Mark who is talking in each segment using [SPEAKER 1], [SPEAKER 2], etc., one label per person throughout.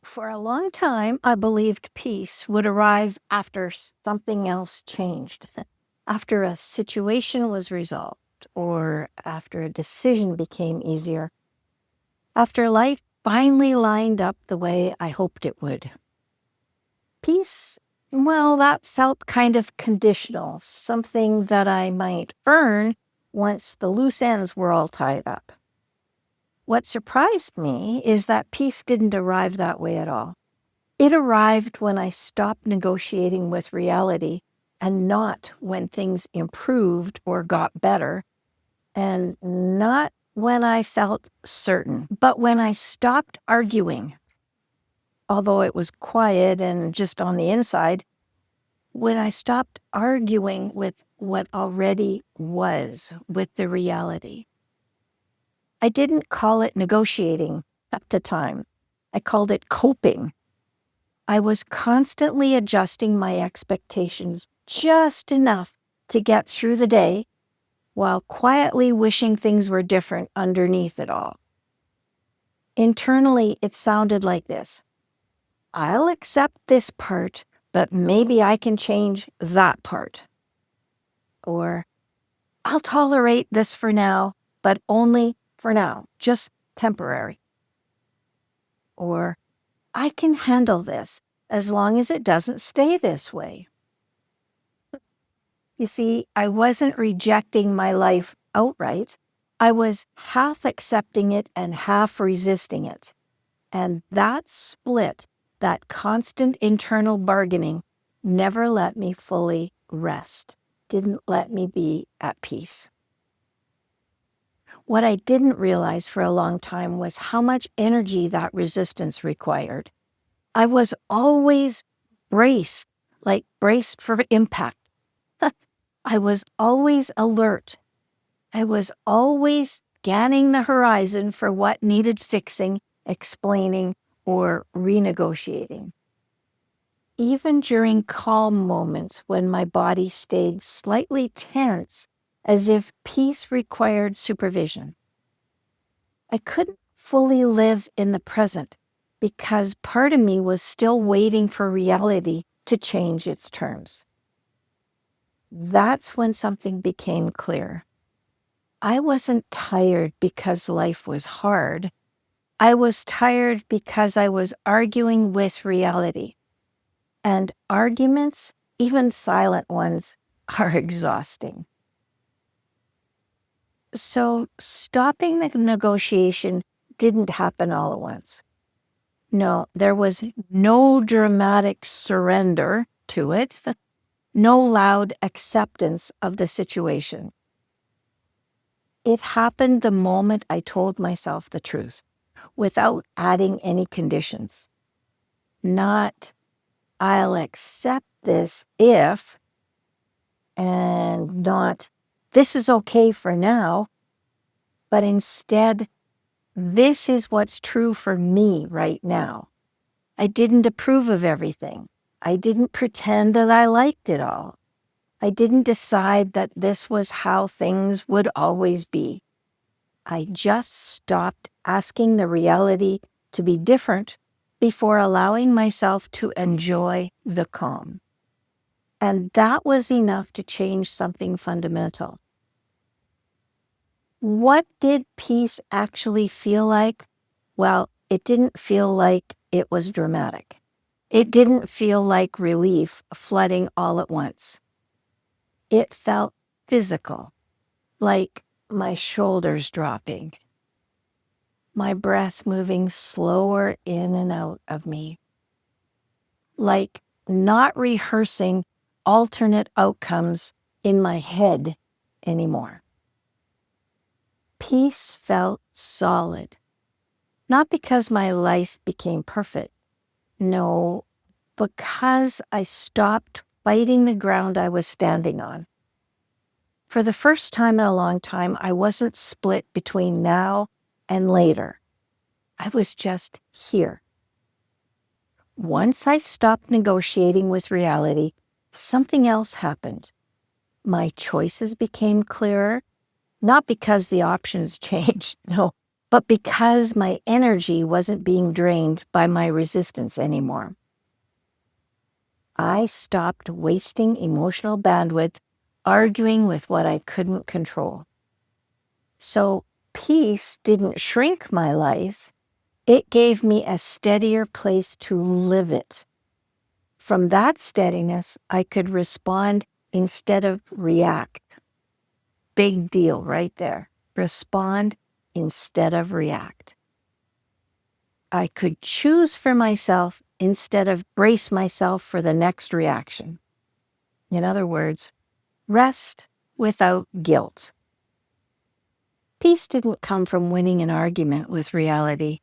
[SPEAKER 1] For a long time, I believed peace would arrive after something else changed, after a situation was resolved, or after a decision became easier, after life finally lined up the way I hoped it would. Peace, well, that felt kind of conditional, something that I might earn once the loose ends were all tied up. What surprised me is that peace didn't arrive that way at all. It arrived when I stopped negotiating with reality and not when things improved or got better, and not when I felt certain, but when I stopped arguing. Although it was quiet and just on the inside, when I stopped arguing with what already was, with the reality. I didn't call it negotiating at the time. I called it coping. I was constantly adjusting my expectations just enough to get through the day while quietly wishing things were different underneath it all. Internally, it sounded like this. I'll accept this part, but maybe I can change that part. Or, I'll tolerate this for now, but only for now, just temporary. Or, I can handle this as long as it doesn't stay this way. You see, I wasn't rejecting my life outright. I was half accepting it and half resisting it. And that split, that constant internal bargaining, never let me fully rest, didn't let me be at peace. What I didn't realize for a long time was how much energy that resistance required. I was always braced, like braced for impact. I was always alert. I was always scanning the horizon for what needed fixing, explaining, or renegotiating. Even during calm moments when my body stayed slightly tense, as if peace required supervision. I couldn't fully live in the present because part of me was still waiting for reality to change its terms. That's when something became clear. I wasn't tired because life was hard. I was tired because I was arguing with reality. And arguments, even silent ones, are exhausting. So stopping the negotiation didn't happen all at once. No, there was no dramatic surrender to it, no loud acceptance of the situation. It happened the moment I told myself the truth, without adding any conditions. Not, I'll accept this if, and not, this is okay for now, but instead, this is what's true for me right now. I didn't approve of everything. I didn't pretend that I liked it all. I didn't decide that this was how things would always be. I just stopped asking the reality to be different before allowing myself to enjoy the calm. And that was enough to change something fundamental. What did peace actually feel like? Well, it didn't feel like it was dramatic. It didn't feel like relief flooding all at once. It felt physical, like my shoulders dropping, my breath moving slower in and out of me, like not rehearsing alternate outcomes in my head anymore. Peace felt solid, not because my life became perfect. No, because I stopped fighting the ground I was standing on. For the first time in a long time, I wasn't split between now and later. I was just here. Once I stopped negotiating with reality, something else happened. My choices became clearer, not because the options changed, no, but because my energy wasn't being drained by my resistance anymore. I stopped wasting emotional bandwidth arguing with what I couldn't control. So peace didn't shrink my life. It gave me a steadier place to live it. From that steadiness, I could respond instead of react. Big deal right there. Respond instead of react. I could choose for myself instead of brace myself for the next reaction. In other words, rest without guilt. Peace didn't come from winning an argument with reality.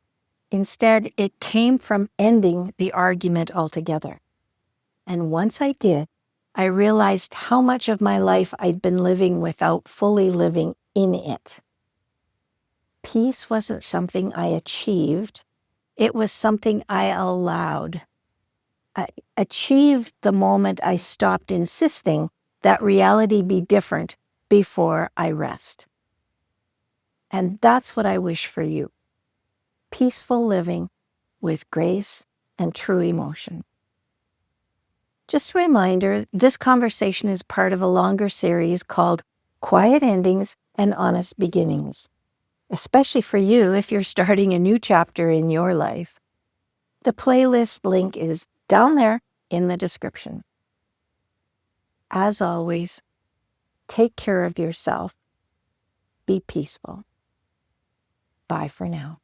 [SPEAKER 1] Instead, it came from ending the argument altogether. And once I did, I realized how much of my life I'd been living without fully living in it. Peace wasn't something I achieved. It was something I allowed. I achieved the moment I stopped insisting that reality be different before I rest. And that's what I wish for you. Peaceful living with grace and true emotion. Just a reminder, this conversation is part of a longer series called Quiet Endings and Honest Beginnings, especially for you if you're starting a new chapter in your life. The playlist link is down there in the description. As always, take care of yourself. Be peaceful. Bye for now.